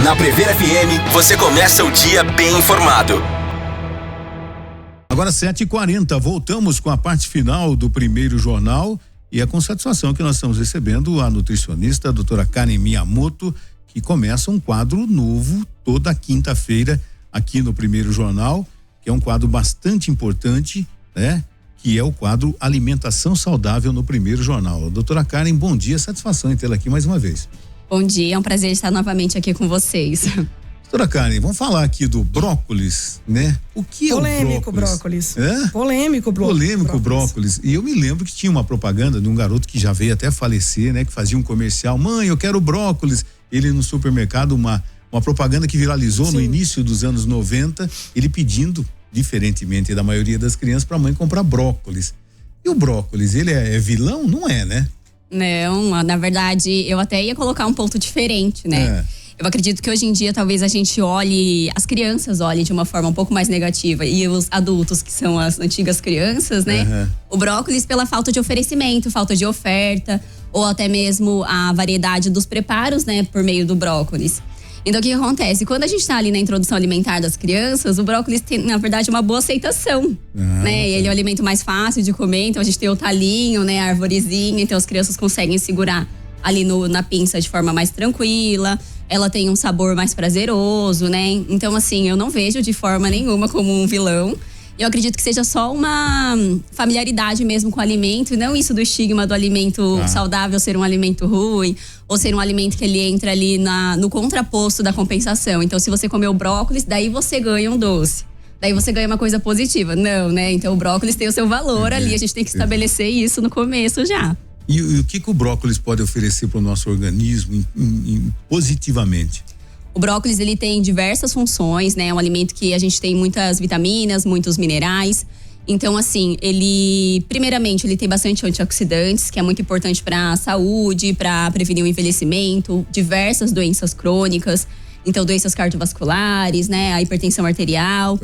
Na Prever FM, você começa o dia bem informado. Agora 7h40, voltamos com a parte final do primeiro jornal e é com satisfação que nós estamos recebendo a nutricionista, a doutora Karen Miyamoto, que começa um quadro novo toda quinta-feira aqui no primeiro jornal, que é um quadro bastante importante, né? Que é o quadro Alimentação Saudável no primeiro jornal. Doutora Karen, bom dia, satisfação em tê-la aqui mais uma vez. Bom dia, é um prazer estar novamente aqui com vocês. Doutora Karen, vamos falar aqui do brócolis, né? O que polêmico é o brócolis? É? Polêmico brócolis. E eu me lembro que tinha uma propaganda de um garoto que já veio até falecer, né? Que fazia um comercial, mãe, eu quero brócolis. Ele no supermercado, uma propaganda que viralizou no início dos anos 90, ele pedindo, diferentemente da maioria das crianças, para a mãe comprar brócolis. E o brócolis, ele é vilão? Não é, né? Não, na verdade, eu até ia colocar um ponto diferente, né? Eu acredito que hoje em dia talvez a gente olhe, as crianças olhem de uma forma um pouco mais negativa e os adultos, que são as antigas crianças, né? O brócolis pela falta de oferecimento, falta de oferta, ou até mesmo a variedade dos preparos, né? Por meio do brócolis. Então, o que acontece? Quando a gente está ali na introdução alimentar das crianças, o brócolis tem, na verdade, uma boa aceitação, né? Ele é o alimento mais fácil de comer, então a gente tem o talinho, né? A arvorezinha, então as crianças conseguem segurar ali na pinça de forma mais tranquila. Ela tem um sabor mais prazeroso, né? Então, assim, eu não vejo de forma nenhuma como um vilão. Eu acredito que seja só uma familiaridade mesmo com o alimento, e não isso do estigma do alimento saudável ser um alimento ruim, ou ser um alimento que ele entra ali no contraposto da compensação. Então, se você comer o brócolis, daí você ganha um doce. Daí você ganha uma coisa positiva. Não, né? Então, o brócolis tem o seu valor ali, a gente tem que estabelecer isso no começo já. E o que o brócolis pode oferecer para o nosso organismo positivamente? O brócolis, ele tem diversas funções, né? É um alimento que a gente tem muitas vitaminas, muitos minerais. Então, assim, primeiramente, ele tem bastante antioxidantes, que é muito importante para a saúde, para prevenir o envelhecimento, diversas doenças crônicas. Então, doenças cardiovasculares, né? A hipertensão arterial.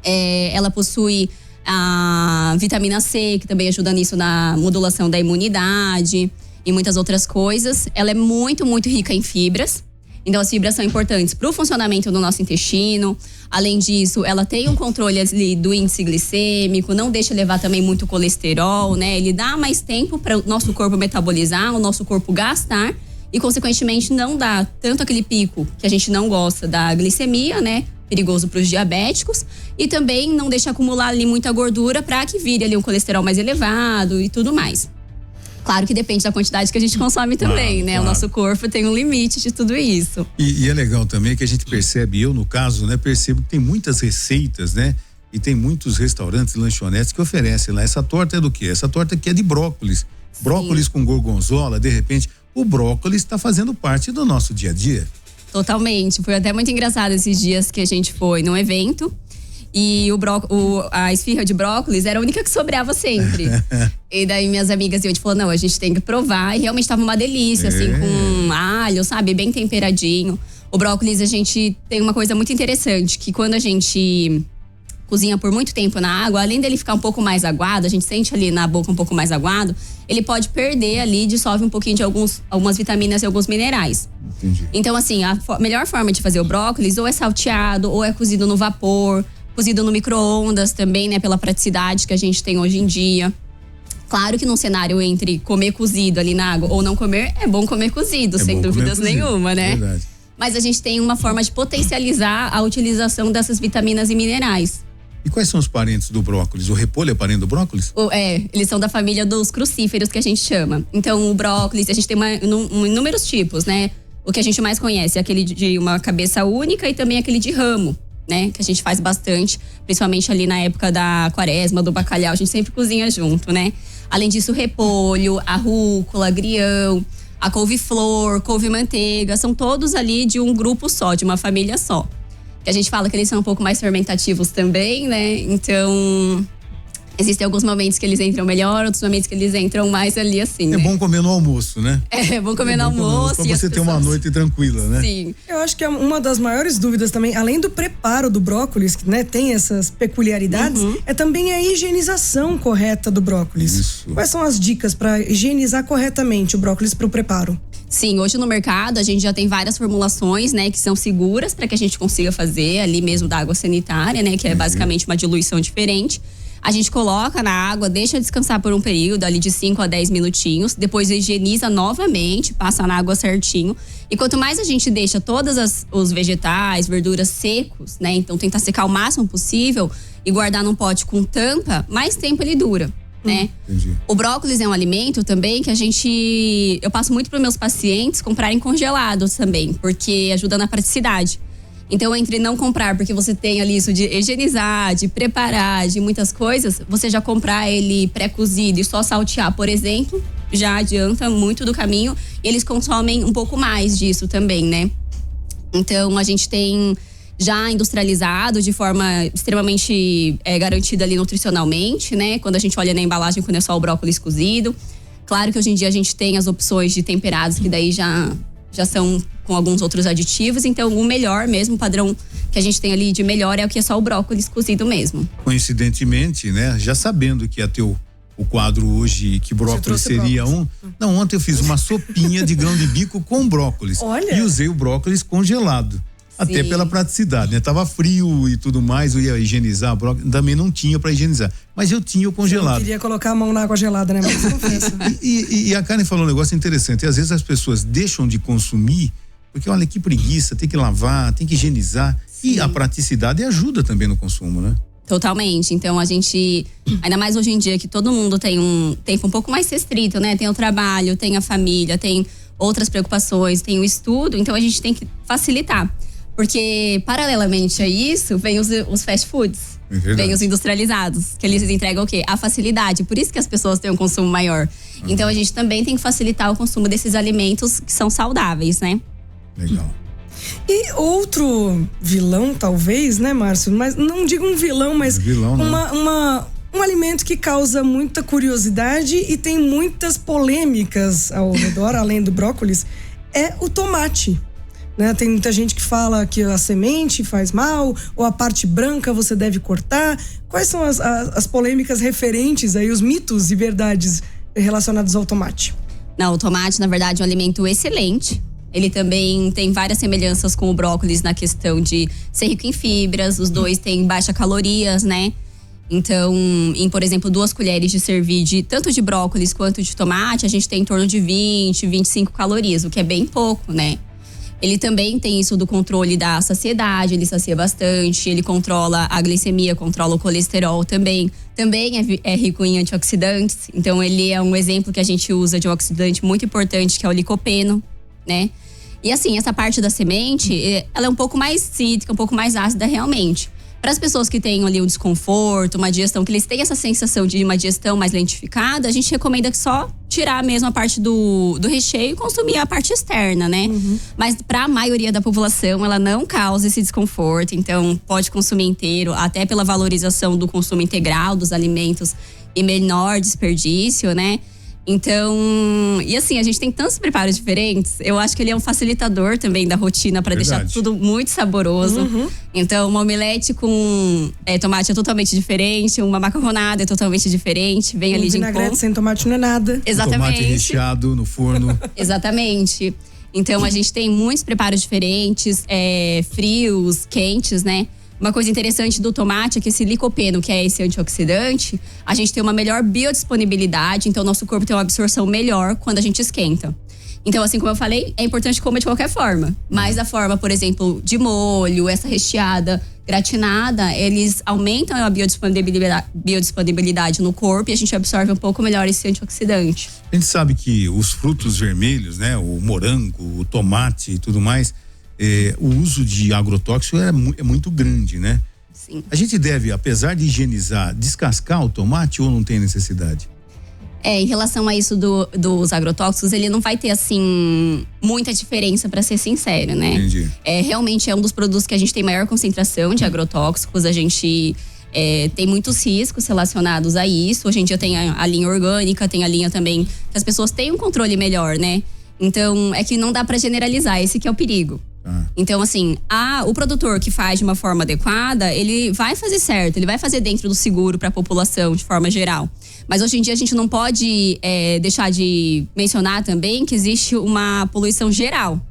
Ela possui a vitamina C, que também ajuda nisso na modulação da imunidade e muitas outras coisas. Ela é muito, muito rica em fibras. Então, as fibras são importantes para o funcionamento do nosso intestino. Além disso, ela tem um controle ali do índice glicêmico, não deixa levar também muito colesterol, né? Ele dá mais tempo para o nosso corpo metabolizar, o nosso corpo gastar e, consequentemente, não dá tanto aquele pico que a gente não gosta da glicemia, né? Perigoso para os diabéticos. E também não deixa acumular ali muita gordura para que vire ali um colesterol mais elevado e tudo mais. Claro que depende da quantidade que a gente consome também, né? Claro. O nosso corpo tem um limite de tudo isso. E é legal também que a gente percebe, eu no caso, né? Percebo que tem muitas receitas, né? E tem muitos restaurantes, lanchonetes que oferecem lá. Essa torta é do quê? Essa torta aqui é de brócolis. Sim. Brócolis com gorgonzola, de repente, o brócolis está fazendo parte do nosso dia a dia. Totalmente. Foi até muito engraçado esses dias que a gente foi num evento. E a esfirra de brócolis era a única que sobrava sempre. E daí minhas amigas e eu, a gente falou, não, a gente tem que provar. E realmente tava uma delícia, assim, com alho, sabe? Bem temperadinho. O brócolis, a gente tem uma coisa muito interessante, que quando a gente cozinha por muito tempo na água, além dele ficar um pouco mais aguado, a gente sente ali na boca um pouco mais aguado, ele pode perder ali, dissolve um pouquinho de algumas vitaminas e alguns minerais. Entendi. Então, assim, a melhor forma de fazer o brócolis ou é salteado, ou é cozido no vapor, cozido no micro-ondas também, né? Pela praticidade que a gente tem hoje em dia. Claro que num cenário entre comer cozido ali na água ou não comer, é bom comer cozido, sem dúvidas nenhuma, né? Verdade. Mas a gente tem uma forma de potencializar a utilização dessas vitaminas e minerais. E quais são os parentes do brócolis? O repolho é parente do brócolis? Eles são da família dos crucíferos, que a gente chama. Então, o brócolis, a gente tem inúmeros tipos, né? O que a gente mais conhece é aquele de uma cabeça única e também aquele de ramo, né? Que a gente faz bastante, principalmente ali na época da quaresma, do bacalhau, a gente sempre cozinha junto, né? Além disso, o repolho, a rúcula, agrião, a couve-flor, couve-manteiga, são todos ali de um grupo só, de uma família só. Que a gente fala que eles são um pouco mais fermentativos também, né? Então, Existem alguns momentos que eles entram melhor, outros momentos que eles entram mais ali assim, É né? bom comer no almoço, né? É bom comer no almoço. Pra você ter uma noite tranquila, né? Sim. Eu acho que uma das maiores dúvidas também, além do preparo do brócolis, que, né, tem essas peculiaridades, é também a higienização correta do brócolis. Isso. Quais são as dicas para higienizar corretamente o brócolis para o preparo? Sim, hoje no mercado a gente já tem várias formulações, né, que são seguras para que a gente consiga fazer ali mesmo da água sanitária, né, que é basicamente uma diluição diferente. A gente coloca na água, deixa descansar por um período ali de 5 a 10 minutinhos, depois higieniza novamente, passa na água certinho. E quanto mais a gente deixa os vegetais, verduras secos, né? Então tentar secar o máximo possível e guardar num pote com tampa, mais tempo ele dura, né? Entendi. O brócolis é um alimento também que eu passo muito para meus pacientes comprarem congelados também, porque ajuda na praticidade. Então, entre não comprar, porque você tem ali isso de higienizar, de preparar, de muitas coisas, você já comprar ele pré-cozido e só saltear, por exemplo, já adianta muito do caminho. E eles consomem um pouco mais disso também, né? Então, a gente tem já industrializado de forma extremamente garantida ali nutricionalmente, né? Quando a gente olha na embalagem, quando é só o brócolis cozido. Claro que hoje em dia a gente tem as opções de temperados, que daí já são com alguns outros aditivos, então o melhor mesmo, o padrão que a gente tem ali de melhor é o que é só o brócolis cozido mesmo. Coincidentemente, né, já sabendo que ia ter o quadro hoje, que brócolis seria brócolis. Não, ontem eu fiz uma sopinha de grão de bico com brócolis. Olha. E usei o brócolis congelado. Até Sim. pela praticidade, né? Tava frio e tudo mais, eu ia higienizar, brócolis, também não tinha para higienizar. Mas eu tinha o Eu congelado. queria colocar a mão na água gelada, né? Mas confesso. E a Karen falou um negócio interessante. Às vezes as pessoas deixam de consumir, porque olha que preguiça, tem que lavar, tem que higienizar. Sim. E a praticidade ajuda também no consumo, né? Totalmente. Então a gente, ainda mais hoje em dia que todo mundo tem um tempo um pouco mais restrito, né? Tem o trabalho, tem a família, tem outras preocupações, tem o estudo, então a gente tem que facilitar. Porque, paralelamente a isso, vem os fast foods. É verdade. Vem os industrializados, que eles entregam o quê? A facilidade. Por isso que as pessoas têm um consumo maior. Então, a gente também tem que facilitar o consumo desses alimentos que são saudáveis, né? Legal. E outro vilão, talvez, né, Márcio? Mas não digo um vilão, mas Vilão, não. um alimento que causa muita curiosidade e tem muitas polêmicas ao redor, além do brócolis, é o tomate. Né? Tem muita gente que fala que a semente faz mal, ou a parte branca você deve cortar. Quais são as polêmicas referentes aí, os mitos e verdades relacionados ao tomate? Não, o tomate, na verdade, é um alimento excelente. Ele também tem várias semelhanças com o brócolis na questão de ser rico em fibras. Os dois têm baixa calorias, né? Então, por exemplo, 2 colheres de servir tanto de brócolis quanto de tomate, a gente tem em torno de 20, 25 calorias, o que é bem pouco, né? Ele também tem isso do controle da saciedade, ele sacia bastante, ele controla a glicemia, controla o colesterol também. Também é rico em antioxidantes, então ele é um exemplo que a gente usa de um oxidante muito importante, que é o licopeno, né? E assim, essa parte da semente, ela é um pouco mais cítrica, um pouco mais ácida realmente. Para as pessoas que têm ali um desconforto, uma digestão, que eles têm essa sensação de uma digestão mais lentificada, a gente recomenda que só tirar mesmo a parte do recheio e consumir a parte externa, né? Mas para a maioria da população, ela não causa esse desconforto, então pode consumir inteiro, até pela valorização do consumo integral dos alimentos e menor desperdício, né? Então, e assim, a gente tem tantos preparos diferentes, eu acho que ele é um facilitador também da rotina para deixar tudo muito saboroso. Então, uma omelete com tomate é totalmente diferente, uma macarronada é totalmente diferente, vem ali de vinagrete encontro. sem tomate não é nada. Exatamente. Tomate recheado no forno. Exatamente. Então, a gente tem muitos preparos diferentes, frios, quentes, né? Uma coisa interessante do tomate é que esse licopeno, que é esse antioxidante, a gente tem uma melhor biodisponibilidade, então nosso corpo tem uma absorção melhor quando a gente esquenta. Então, assim como eu falei, é importante comer de qualquer forma. Mas a forma, por exemplo, de molho, essa recheada, gratinada, eles aumentam a biodisponibilidade no corpo e a gente absorve um pouco melhor esse antioxidante. A gente sabe que os frutos vermelhos, né? O morango, o tomate e tudo mais, o uso de agrotóxico é muito grande, né? Sim. A gente deve, apesar de higienizar, descascar o tomate ou não tem necessidade? Em relação a isso dos agrotóxicos, ele não vai ter, assim, muita diferença, para ser sincero, né? Entendi. Realmente é um dos produtos que a gente tem maior concentração de agrotóxicos. A gente Tem muitos riscos relacionados a isso. Hoje em dia tem a linha orgânica, tem a linha também que as pessoas têm um controle melhor, né? Então, é que não dá para generalizar, esse que é o perigo. Então, assim, o produtor que faz de uma forma adequada, ele vai fazer certo, ele vai fazer dentro do seguro para a população de forma geral. Mas hoje em dia a gente não pode deixar de mencionar também que existe uma poluição geral.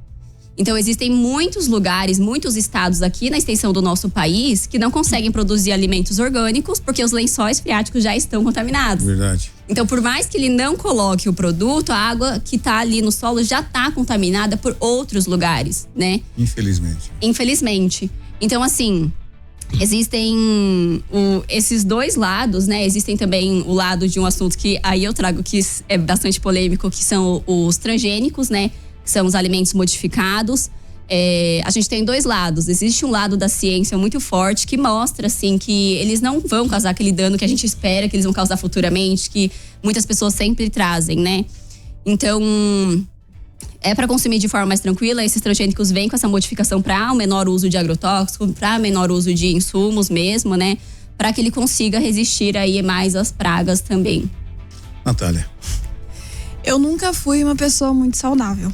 Então, existem muitos lugares, muitos estados aqui na extensão do nosso país que não conseguem produzir alimentos orgânicos porque os lençóis freáticos já estão contaminados. Verdade. Então, por mais que ele não coloque o produto, a água que está ali no solo já está contaminada por outros lugares, né? Infelizmente. Então, assim, existem esses dois lados, né? Existem também o lado de um assunto que aí eu trago que é bastante polêmico, que são os transgênicos, né? Que são os alimentos modificados. A gente tem dois lados. Existe um lado da ciência muito forte que mostra, assim, que eles não vão causar aquele dano que a gente espera que eles vão causar futuramente, que muitas pessoas sempre trazem, né? Então, para consumir de forma mais tranquila. Esses transgênicos vêm com essa modificação para o menor uso de agrotóxico, para menor uso de insumos mesmo, né? Para que ele consiga resistir aí mais às pragas também. Natália. Eu nunca fui uma pessoa muito saudável.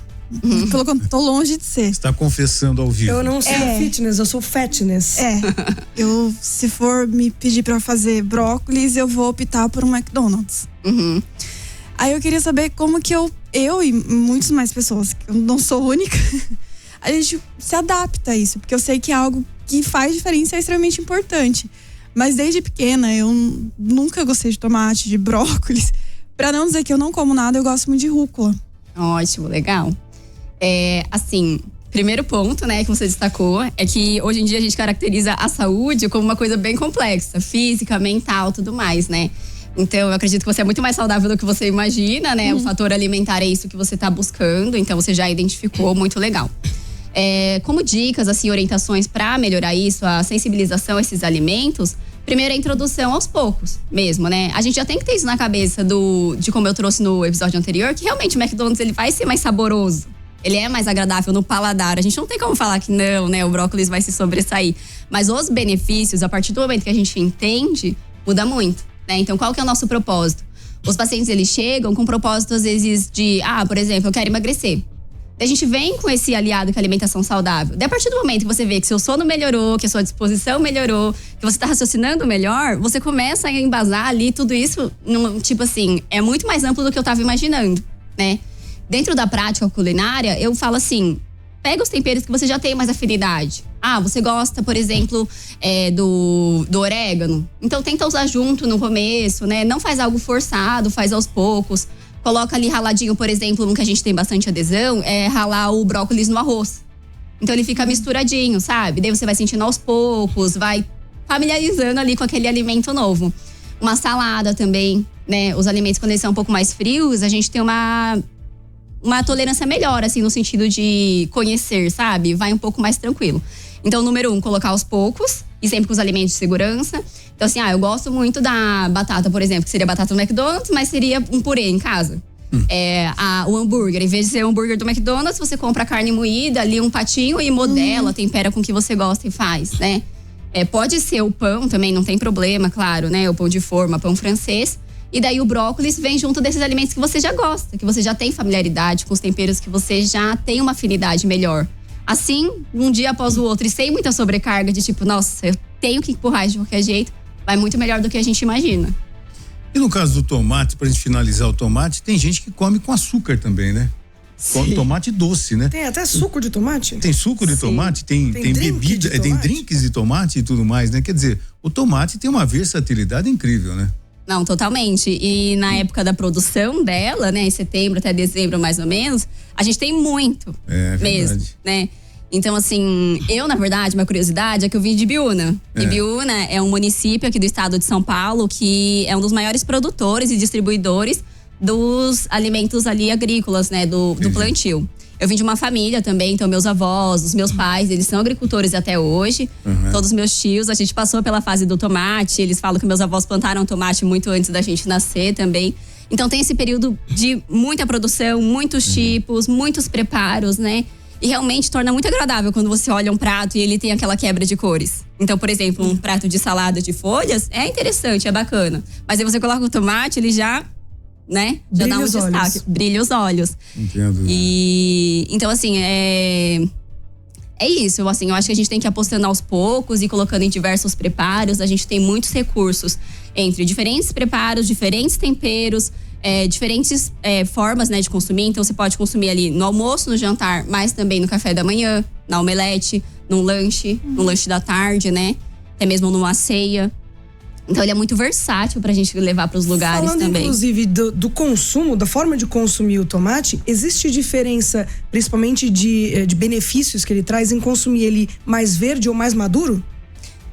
Pelo que tô longe de ser. Está confessando ao vivo. Eu não sou fitness, eu sou fatness. Se for me pedir pra fazer brócolis, eu vou optar por um McDonald's. Aí eu queria saber como que eu e muitas mais pessoas, que eu não sou única, a gente se adapta a isso. Porque eu sei que é algo que faz diferença, é extremamente importante. Mas desde pequena, eu nunca gostei de tomate, de brócolis. Pra não dizer que eu não como nada, eu gosto muito de rúcula. Ótimo, legal. Assim, primeiro ponto, né, que você destacou, é que hoje em dia a gente caracteriza a saúde como uma coisa bem complexa, física, mental, tudo mais, né? Então, eu acredito que você é muito mais saudável do que você imagina, né? O fator alimentar é isso que você tá buscando, então você já identificou, muito legal. Como dicas, assim, orientações para melhorar isso, a sensibilização a esses alimentos, primeiro a introdução aos poucos mesmo, né? A gente já tem que ter isso na cabeça de como eu trouxe no episódio anterior, que realmente o McDonald's ele vai ser mais saboroso. Ele é mais agradável no paladar. A gente não tem como falar que não, né? O brócolis vai se sobressair. Mas os benefícios, a partir do momento que a gente entende, muda muito, né? Então, qual que é o nosso propósito? Os pacientes, eles chegam com propósito, às vezes, de... por exemplo, eu quero emagrecer. Daí a gente vem com esse aliado que é a alimentação saudável. Daí a partir do momento que você vê que seu sono melhorou, que a sua disposição melhorou, que você tá raciocinando melhor, você começa a embasar ali tudo isso, tipo assim, é muito mais amplo do que eu tava imaginando, né? Dentro da prática culinária, eu falo assim, pega os temperos que você já tem mais afinidade. Você gosta, por exemplo, do orégano. Então tenta usar junto no começo, né? Não faz algo forçado, faz aos poucos. Coloca ali raladinho, por exemplo, um que a gente tem bastante adesão, é ralar o brócolis no arroz. Então ele fica misturadinho, sabe? Daí você vai sentindo aos poucos, vai familiarizando ali com aquele alimento novo. Uma salada também, né? Os alimentos, quando eles são um pouco mais frios, a gente tem uma tolerância melhor, assim, no sentido de conhecer, sabe? Vai um pouco mais tranquilo. Então, número 1, colocar aos poucos e sempre com os alimentos de segurança. Então, assim, eu gosto muito da batata, por exemplo, que seria batata do McDonald's, mas seria um purê em casa. O hambúrguer, em vez de ser um hambúrguer do McDonald's, você compra a carne moída, ali um patinho e modela, tempera com o que você gosta e faz, né? Pode ser o pão também, não tem problema, claro, né? O pão de forma, pão francês. E daí o brócolis vem junto desses alimentos que você já gosta, que você já tem familiaridade com os temperos, que você já tem uma afinidade melhor. Assim, um dia após o outro e sem muita sobrecarga de tipo, nossa, eu tenho que empurrar de qualquer jeito, vai muito melhor do que a gente imagina. E no caso do tomate, pra gente finalizar o tomate, tem gente que come com açúcar também, né? Come tomate doce, né? Tem até suco de tomate? Tem suco de tomate, tem bebida, tem drinks de tomate e tudo mais, né? Quer dizer, o tomate tem uma versatilidade incrível, né? Não, totalmente. E na época da produção dela, né, em setembro até dezembro mais ou menos, a gente tem muito mesmo, né? Então, assim, na verdade, uma curiosidade é que eu vim de Ibiúna. Ibiúna é um município aqui do estado de São Paulo que é um dos maiores produtores e distribuidores dos alimentos ali agrícolas, né, do plantio. Eu vim de uma família também, então meus avós, os meus pais, eles são agricultores até hoje. Todos meus tios, a gente passou pela fase do tomate. Eles falam que meus avós plantaram tomate muito antes da gente nascer também. Então tem esse período de muita produção, muitos tipos, muitos preparos, né? E realmente torna muito agradável quando você olha um prato e ele tem aquela quebra de cores. Então, por exemplo, um prato de salada de folhas é interessante, é bacana. Mas aí você coloca o tomate, ele já, né? Já dá um destaque. Brilha os olhos. Entendo. E então, assim, é isso. Assim, eu acho que a gente tem que ir apostando aos poucos e colocando em diversos preparos. A gente tem muitos recursos entre diferentes preparos, diferentes temperos, diferentes formas, né, de consumir. Então, você pode consumir ali no almoço, no jantar, mas também no café da manhã, na omelete, no lanche da tarde, né? Até mesmo numa ceia. Então, ele é muito versátil pra gente levar pros lugares. Falando, também. Inclusive, do consumo, da forma de consumir o tomate, existe diferença, principalmente de benefícios que ele traz em consumir ele mais verde ou mais maduro?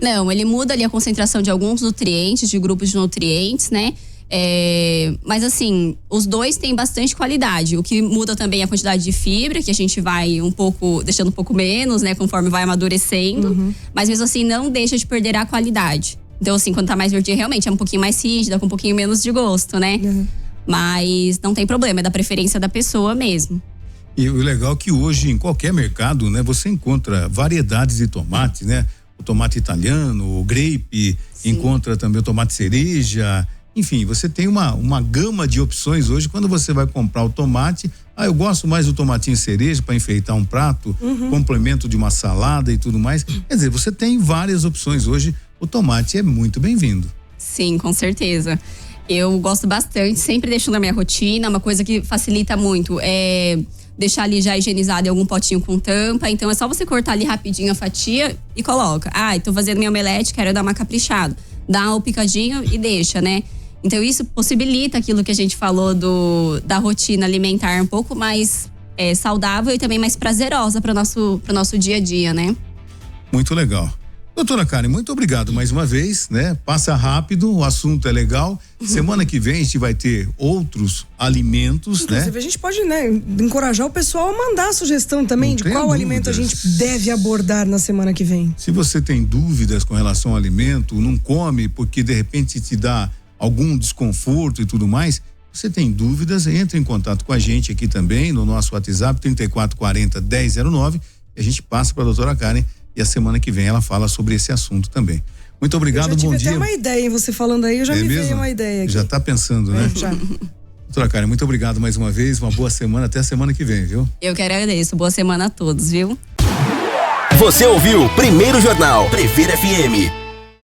Não, ele muda ali a concentração de alguns nutrientes, de grupos de nutrientes, né? Mas assim, os dois têm bastante qualidade. O que muda também é a quantidade de fibra, que a gente vai deixando um pouco menos, né? Conforme vai amadurecendo. Mas mesmo assim, não deixa de perder a qualidade. Então assim, quando tá mais verdinha, realmente é um pouquinho mais rígida, com um pouquinho menos de gosto, né? Mas não tem problema, é da preferência da pessoa mesmo. E o legal é que hoje, em qualquer mercado, né? Você encontra variedades de tomate, né? O tomate italiano, o grape, encontra também o tomate cereja. Enfim, você tem uma gama de opções hoje quando você vai comprar o tomate. Eu gosto mais do tomatinho cereja para enfeitar um prato, complemento de uma salada e tudo mais. Quer dizer, você tem várias opções hoje. O tomate é muito bem-vindo. Sim, com certeza. Eu gosto bastante, sempre deixo na minha rotina. Uma coisa que facilita muito é deixar ali já higienizado em algum potinho com tampa. Então é só você cortar ali rapidinho a fatia e coloca. Tô fazendo minha omelete, quero dar uma caprichada. Dá o picadinho e deixa, né? Então isso possibilita aquilo que a gente falou da rotina alimentar um pouco mais saudável e também mais prazerosa para o nosso dia a dia, né? Muito legal. Doutora Karen, muito obrigado mais uma vez, né? Passa rápido, o assunto é legal. Semana que vem a gente vai ter outros alimentos, inclusive, né? A gente pode, encorajar o pessoal a mandar a sugestão também de qual alimento a gente deve abordar na semana que vem. Se você tem dúvidas com relação ao alimento, não come porque de repente te dá algum desconforto e tudo mais, você tem dúvidas, entre em contato com a gente aqui também no nosso WhatsApp 3440-1009 e a gente passa para a doutora Karen e a semana que vem ela fala sobre esse assunto também. Muito obrigado, bom dia. Eu já tive até uma ideia, você falando aí, eu já me veio uma ideia aqui. Já tá pensando, né? Já. Doutora Karen, muito obrigado mais uma vez, uma boa semana, até a semana que vem, viu? Eu que agradeço, boa semana a todos, viu? Você ouviu Primeiro Jornal Previr FM.